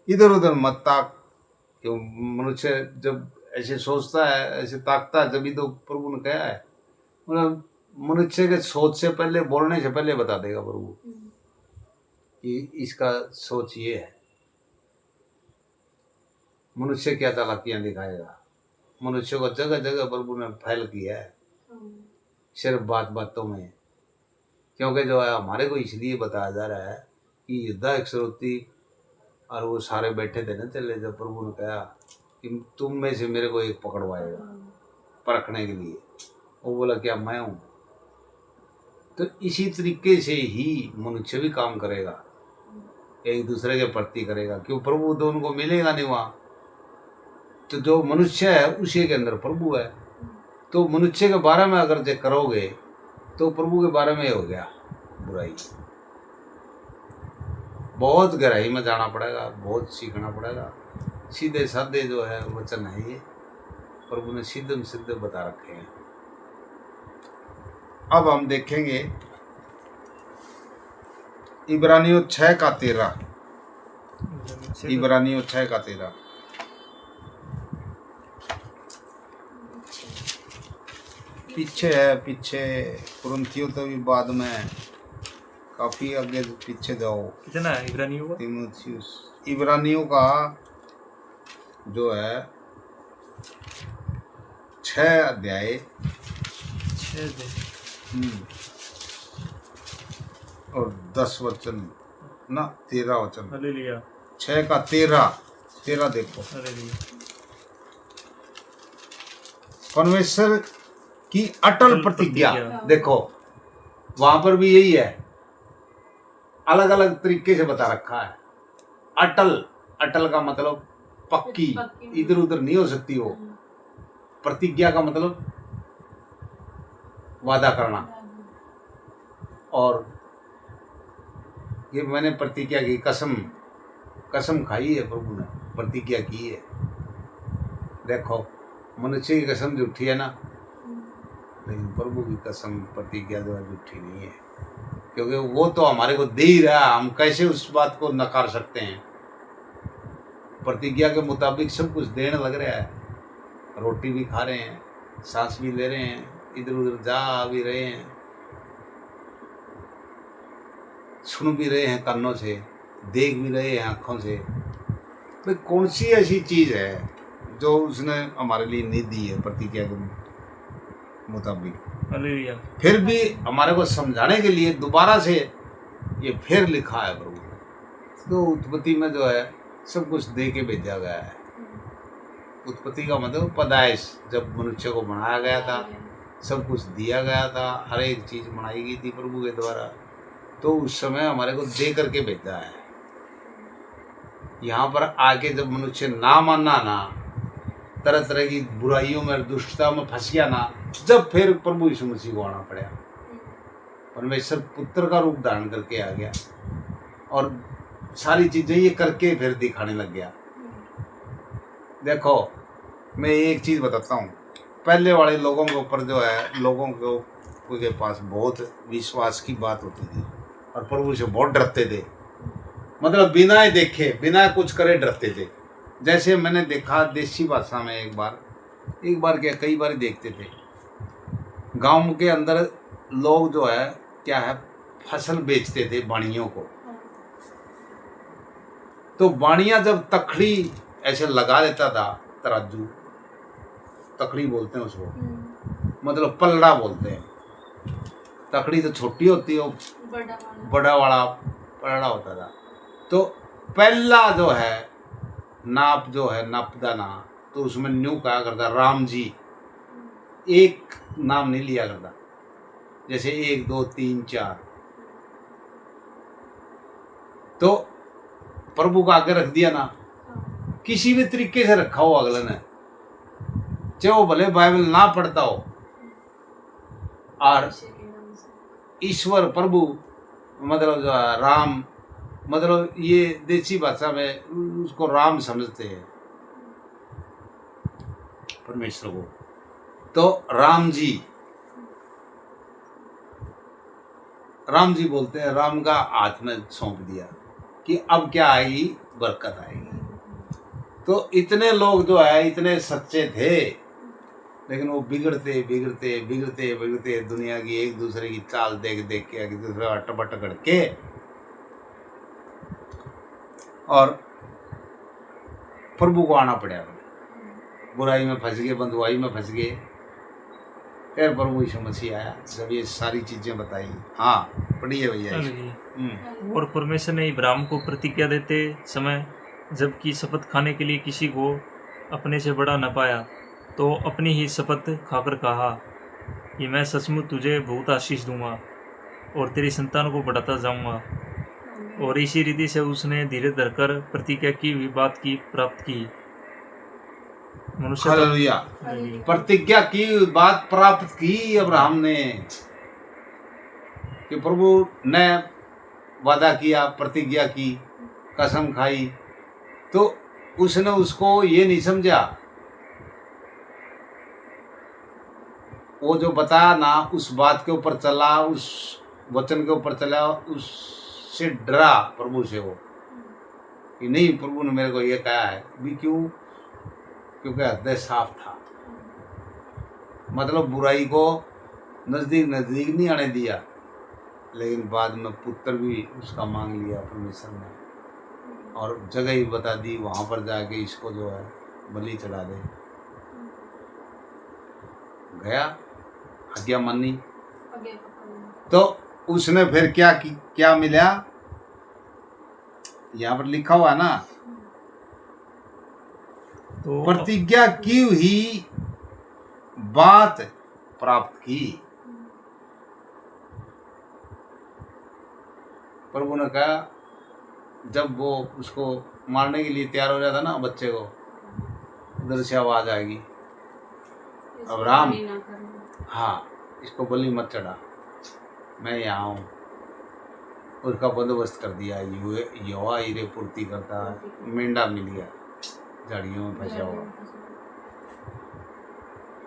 इधर उधर मत ताक। क्यों मनुष्य जब ऐसे सोचता है, ऐसे ताकता है, तभी तो प्रभु ने कहा है, मतलब मनुष्य के सोच से पहले, बोलने से पहले बता देगा प्रभु कि इसका सोच ये है। मनुष्य क्या चालाकियां दिखाएगा। मनुष्य को जगह जगह प्रभु ने फैल किया है, सिर्फ बात बातों में। क्योंकि जो है हमारे को इसलिए बताया जा रहा है कि युद्धा एक श्रोती और वो सारे बैठे थे ना चले, जब प्रभु ने कहा कि तुम में से मेरे को एक पकड़वाएगा परखने के लिए, वो बोला क्या मैं हूं। तो इसी तरीके से ही मनुष्य भी काम करेगा, एक दूसरे के प्रति करेगा। क्यों प्रभु तो उनको मिलेगा नहीं वहां, तो जो मनुष्य है उसी के अंदर प्रभु है। तो मनुष्य के बारे में अगर जे करोगे तो प्रभु के बारे में हो गया बुराई। बहुत गहराई में जाना पड़ेगा, बहुत सीखना पड़ेगा। सीधे साधे जो है वचन है ये, प्रभु ने सीधे सीधे बता रखे हैं। अब हम देखेंगे इब्रानियों 6:13। इब्रानियों 6:13 पीछे है, पीछे कुरिन्थियों तो भी बाद में, काफी आगे पीछे जाओ। कितना है इब्रानियों का? तीमुथियुस इब्रानियों का जो है 6 अध्याय और 10 वचन ना 13 वचन। हालेलुया। 6:13 देखो। हालेलुया। परमेश्वर की अटल प्रतिज्ञा देखो, वहां पर भी यही है, अलग अलग तरीके से बता रखा है। अटल, अटल का मतलब पक्की, इधर उधर नहीं हो सकती वो। प्रतिज्ञा का मतलब वादा करना, और ये मैंने प्रतिज्ञा की, कसम खाई है प्रभु ने, प्रतिज्ञा की है। देखो मनुष्य की कसम झूठी है ना, लेकिन प्रभु की कसम प्रतिज्ञा जो है झूठी नहीं है, क्योंकि वो तो हमारे को दे ही रहा है। हम कैसे उस बात को नकार सकते हैं। प्रतिज्ञा के मुताबिक सब कुछ देने लग रहा है, रोटी भी खा रहे हैं, सांस भी ले रहे हैं, इधर उधर जा भी रहे हैं, सुन भी रहे हैं कानों से, देख भी रहे हैं आँखों से। तो कौन सी ऐसी चीज़ है जो उसने हमारे लिए नहीं दी है प्रतिज्ञा के मुताबिक। हालेलुया। फिर भी हमारे को समझाने के लिए दोबारा से ये फिर लिखा है प्रभु। तो उत्पत्ति में जो है सब कुछ दे के भेजा गया है। उत्पत्ति का मतलब पैदाइश, जब मनुष्य को बनाया गया था सब कुछ दिया गया था, हर एक चीज़ बनाई गई थी प्रभु के द्वारा। तो उस समय हमारे को दे करके भेजा है। यहाँ पर आके जब मनुष्य ना माना ना, तरह तरह की बुराइयों में दुष्टता में फंस गया ना, जब फिर प्रभु यीशु मसीह को आना पड़ा। परमेश्वर पुत्र का रूप धारण करके आ गया और सारी चीजें ये करके फिर दिखाने लग गया। देखो मैं एक चीज बताता हूँ, पहले वाले लोगों के ऊपर जो है, लोगों के पास बहुत विश्वास की बात होती थी और प्रभु से बहुत डरते थे। मतलब बिना ही देखे, बिना कुछ करे डरते थे। जैसे मैंने देखा देसी भाषा में, एक बार क्या कई बार देखते थे, गांव के अंदर लोग जो है क्या है फसल बेचते थे बाणियों को। तो बाणियां जब तखड़ी ऐसे लगा देता था, तराजू तखड़ी बोलते हैं उसको, मतलब पलड़ा बोलते हैं। तखड़ी तो छोटी होती है, बड़ा वाला पलड़ा होता था। तो पहला जो है नाप जो है नापदाना, तो उसमें न्यू कहा करता राम जी, एक नाम नहीं लिया करता, जैसे 1 2 3 4। तो प्रभु का आगे रख दिया ना, किसी भी तरीके से रखा हो अगले ने, चाहे वो भले बाइबल ना पढ़ता हो, और ईश्वर प्रभु मतलब जो है राम, मतलब ये देसी भाषा में उसको राम समझते हैं परमेश्वर को। तो राम जी बोलते हैं, राम का हाथ में सौंप दिया कि अब क्या आएगी, बरकत आएगी। तो इतने लोग जो है इतने सच्चे थे, लेकिन वो बिगड़ते बिगड़ते बिगड़ते बिगड़ते दुनिया की एक दूसरे की चाल देख देख के एक दूसरे अटपट करके और प्रभु को आना पड़ा। बुराई में फंस गए, बंधुआई में फंस गए, फिर प्रभु यीशु मसीह आया, जब ये सारी चीजें बताई। हाँ पढ़िए भैया। और परमेश्वर ने इब्राहिम को प्रतिज्ञा देते समय जबकि शपथ खाने के लिए किसी को अपने से बड़ा न पाया, तो अपनी ही शपथ खाकर कहा कि मैं सचमुच तुझे बहुत आशीष दूंगा और तेरी संतान को बढ़ाता जाऊंगा। और इसी रीति से उसने धीरे धरकर प्रतिज्ञा की हुई बात की प्राप्त की। हालेलुया। प्रतिज्ञा की बात प्राप्त की अब्राहम ने, कि प्रभु ने वादा किया, प्रतिज्ञा की, कसम खाई, तो उसने उसको ये नहीं समझा, वो जो बताया ना उस बात के ऊपर चला, उस वचन के ऊपर चला, उससे डरा प्रभु से वो, कि नहीं प्रभु ने मेरे को ये कहा है भी। क्यों? क्योंकि हृदय साफ था, मतलब बुराई को नजदीक नजदीक नहीं आने दिया। लेकिन बाद में पुत्र भी उसका मांग लिया परमेश्वर ने, और जगह ही बता दी, वहां पर जाके इसको जो है बलि चढ़ा दे। गया, आज्ञा मानी, तो उसने फिर क्या की, क्या मिला? यहाँ पर लिखा हुआ ना, तो प्रतिज्ञा की हुई बात प्राप्त की। प्रभु ने कहा, जब वो उसको मारने के लिए तैयार हो जाता ना बच्चे को, उधर से आवाज आएगी, अब्राहम, हाँ इसको बलि मत चढ़ा, मैं यहाँ हूँ। उसका बंदोबस्त कर दिया, यहोवा हीरे पूर्ति करता, मेंढा मिल गया झाड़ियों में फंसा हुआ,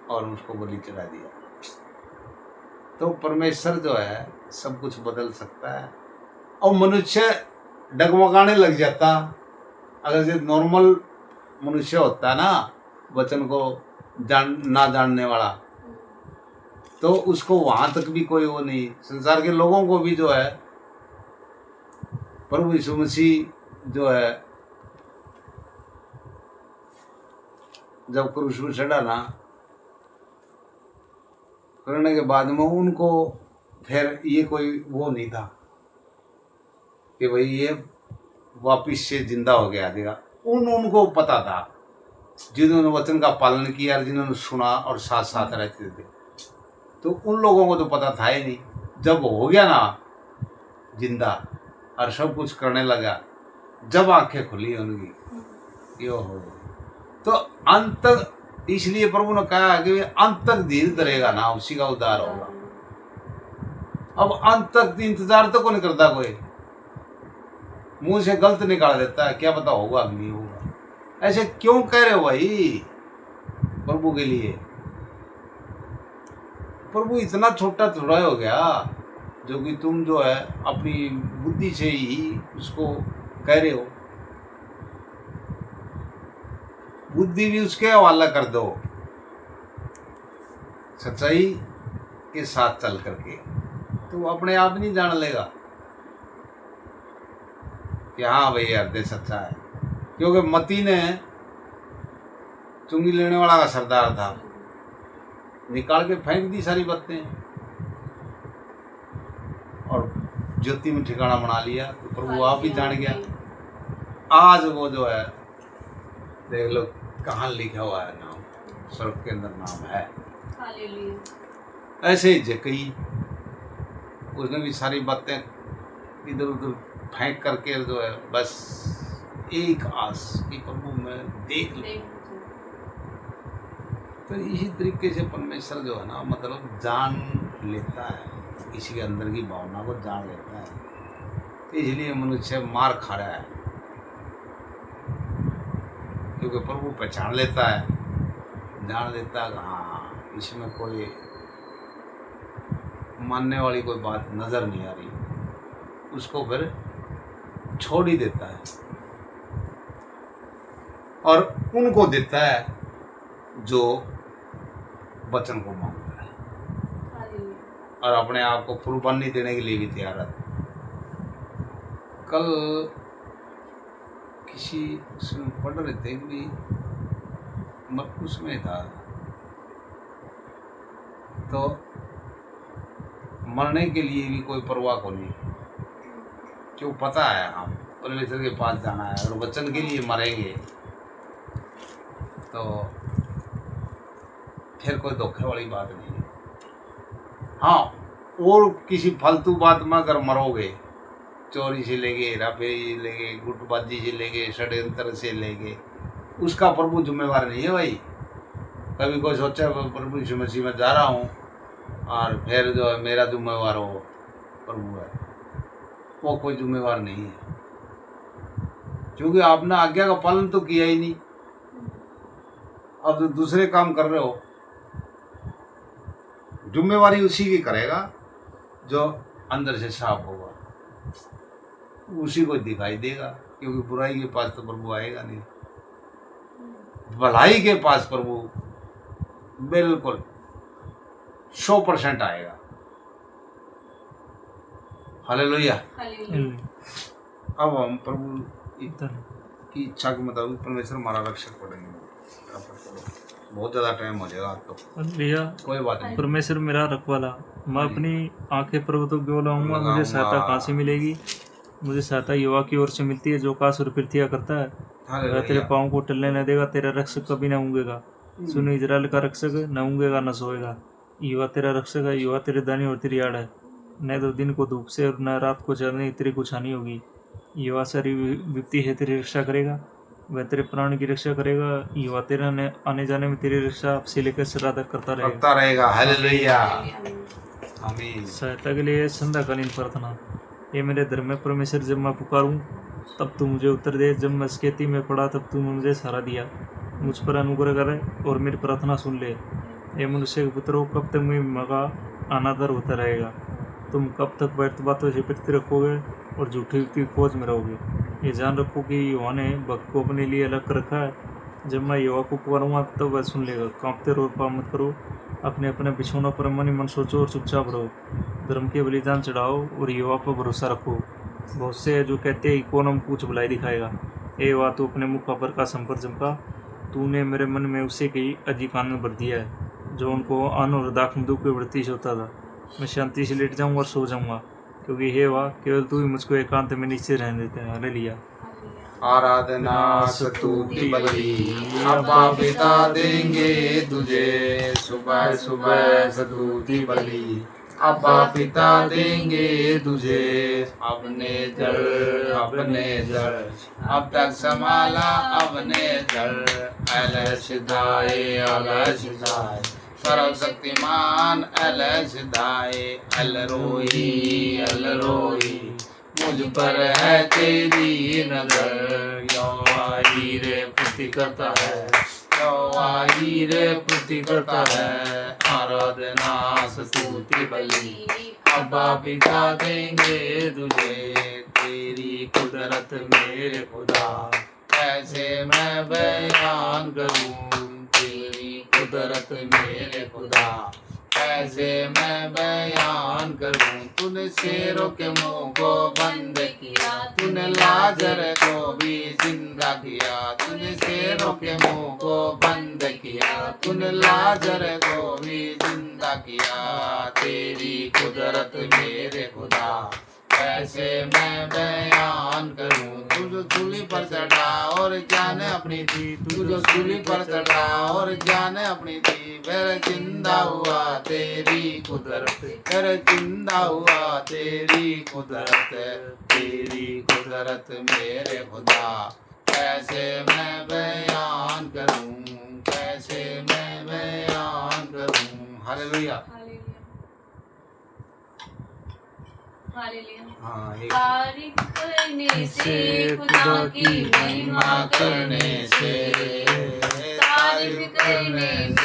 और उसको बलि चढ़ा दिया। तो परमेश्वर जो है सब कुछ बदल सकता है, और मनुष्य डगमगाने लग जाता। अगर जो नॉर्मल मनुष्य होता ना, वचन को ना जानने वाला, तो उसको वहां तक भी कोई वो नहीं। संसार के लोगों को भी जो है प्रभु यीशु मसीह जो है जब क्रूस पर चढ़ा ना, करने के बाद में उनको फिर ये कोई वो नहीं था कि भाई ये वापिस से जिंदा हो गया देगा। उनको पता था, जिन्होंने वचन का पालन किया, जिन्होंने सुना और साथ साथ रहते थे, तो उन लोगों को तो पता था ही नहीं। जब हो गया ना जिंदा और सब कुछ करने लगा, जब आंखें खुली उनकी, यो हो, तो अंत तक, इसलिए प्रभु ने कहा कि अंत तक धीरे धरेगा ना, उसी का उद्धार होगा। अब अंत तक इंतजार तो कौन करता, कोई मुंह से गलत निकाल देता है, क्या पता होगा कि नहीं होगा। ऐसे क्यों कह रहे हो भाई प्रभु के लिए? प्रभु इतना छोटा थोड़ा हो गया जो कि तुम जो है अपनी बुद्धि से ही उसको कह रहे हो। बुद्धि भी उसके हवाला कर दो, सच्चाई के साथ चल करके, तो वो अपने आप नहीं जान लेगा कि हाँ भाई हृदय सच्चा है। क्योंकि मती ने चुंगी लेने वाला का सरदार था, निकाल के फेंक दी सारी बातें और ज्योति में ठिकाना बना लिया। तो प्रभु आप भी जान गया। आज वो जो है देख लो कहाँ लिखा हुआ है नाम, स्वर्ग के अंदर नाम है। ऐसे ही जकई, उसने भी सारी बातें इधर उधर फेंक करके जो है बस एक आस कि प्रभु मैं देख लूं। तो इसी तरीके से परमेश्वर जो है ना, मतलब जान लेता है, किसी के अंदर की भावना को जान लेता है। इसलिए मनुष्य मार खा रहा है, क्योंकि प्रभु पहचान लेता है, जान लेता है हाँ इसमें कोई मानने वाली कोई बात नजर नहीं आ रही, उसको फिर छोड़ ही देता है। और उनको देता है जो वचन को मानता है और अपने आप को कुर्बानी देने के लिए भी तैयार है। कल किसी उसमें पढ़ रहे थे कि उसमें था तो मरने के लिए भी कोई परवाह को नहीं, क्यों पता है हम परमेश्वर के पास जाना है और वचन के लिए मरेंगे, तो फिर कोई धोखे वाली बात नहीं है। हाँ, और किसी फालतू बात में अगर मरोगे, चोरी से लेके, हेराफेरी से लेके, गुटबाजी से लेके, षड्यंत्र से लेके, उसका प्रभु जिम्मेवार नहीं है भाई। कभी कोई सोचा प्रभु यीशु मसीह में जा रहा हूँ और फिर जो है मेरा जिम्मेवार हो प्रभु है, वो कोई जिम्मेवार नहीं है, क्योंकि आपने आज्ञा का पालन तो किया ही नहीं। अब जो दूसरे काम कर रहे हो, जिम्मेवारी उसी की करेगा जो अंदर से साफ होगा, उसी को दिखाई देगा, क्योंकि बुराई के पास तो प्रभु आएगा नहीं, भलाई के पास प्रभु बिल्कुल 100% आएगा। हालेलुया। अब हम प्रभु की इच्छा के मुताबिक परमेश्वर हमारा रक्षक पढ़ेंगे। बहुत ज़्यादा टाइम हो जाएगा तो लिया, कोई बात नहीं। परमेश्वर मेरा रखवाला, मैं अपनी आंखें प्रभु तो क्यों लाऊंगा, मुझे सहायता कहाँ से मिलेगी? मुझे सहायता युवा की ओर से मिलती है, जो काश और पृथ्वी करता है वह तेरे पाँव को टलने न देगा, तेरा रक्षक कभी न ऊँगेगा। सुनो इजराइल का रक्षक, न ऊँगेगा न सोएगा। युवा तेरा रक्षक है, युवा तेरे दानी और तेरी आड़ है। न तो दिन को धूप से और न रात को चलने तेरी कुछ हानि होगी। युवा सारी विपत्ति है तेरी रक्षा करेगा, वह तेरे प्राण की रक्षा करेगा। युवा तेरा आने जाने में तेरी रक्षा आपसे लेकर सदा तक करता रहेगा। हालेलुया, आमीन। सहायता के लिए संध्याकालीन प्रार्थना। ये मेरे धर्म में परमेश्वर, जब मैं पुकारूं तब तू मुझे उत्तर दे, जब मैं स्केती में पड़ा तब तू मुझे सहारा दिया। मुझ पर अनुग्रह करे और मेरी प्रार्थना सुन ले। ये मनुष्य के पुत्रों, कब तक मैं मगा अनादर होता रहेगा? तुम कब तक व्यर्थ बातों से पीड़ित रखोगे और झूठी की खोज में रहोगे? ये जान रखो कि युवा ने भक्त को अपने लिए अलग कर रखा है। जब मैं युवा को पुकारूंगा तब वह सुन लेगा। कांपते रहो, पाप मत करो, अपने अपने बिछौनों पर मन सोचो और चुपचाप रहो। धर्म के बलिदान चढ़ाओ और युवा पर भरोसा रखो। बहुत से है जो कहते हैं कौन हम कुछ भलाई दिखाएगा। ए युवा, तू अपने मुख पर का संपर्क चमका, तूने मेरे मन में उसे की अधिक आनंद भर दिया है, जो उनको अन्न और दाख दुख की वृत्ति से होता था। मैं शांति से लेट जाऊंगा और सो जाऊंगा, क्योंकि हे वाह, केवल तू ही मुझको एकांत में नीचे रहने देते हैं। हालेलुया। आराधना स्तुति बलि अब्बा पिता देंगे तुझे, सुबह सुबह स्तुति बलि अब्बा पिता देंगे तुझे। अपने जड़ अब तक संभाला अपने जड़, अलसिदाए सर्वशक्तिमान अलसिदाए। अल रोई मुझ पर है तेरी नजर, यहोवा हीरे प्रति करता है, यहोवा हीरे प्रति करता है। आराधना स्तुति बलि अब्बा पिता देंगे तुझे, तेरी कुदरत मेरे खुदा कैसे मैं बयान करूं, तेरी कुदरत मेरे खुदा कैसे मैं बयान करूं। तूने शेरों के मुंह को बंद किया, तूने लाजर को भी जिंदा किया। तूने शेरों के मुंह को बंद किया, तूने लाजर को भी जिंदा किया। तेरी कुदरत मेरे खुदा कैसे मैं बयान करूं। तू जो सूली पर चढ़ा और जाने अपनी थी, तू जो सूली पर चढ़ा और जाने अपनी थी, फिर जिंदा हुआ तेरी कुदरत, फिर जिंदा हुआ तेरी कुदरत। तेरी कुदरत मेरे खुदा कैसे मैं बयान करूं, कैसे मैं बयान करूं। हालेलुया। हाँ, तारीफ करने से, खुदा की महिमा करने से, तारीफ करने से।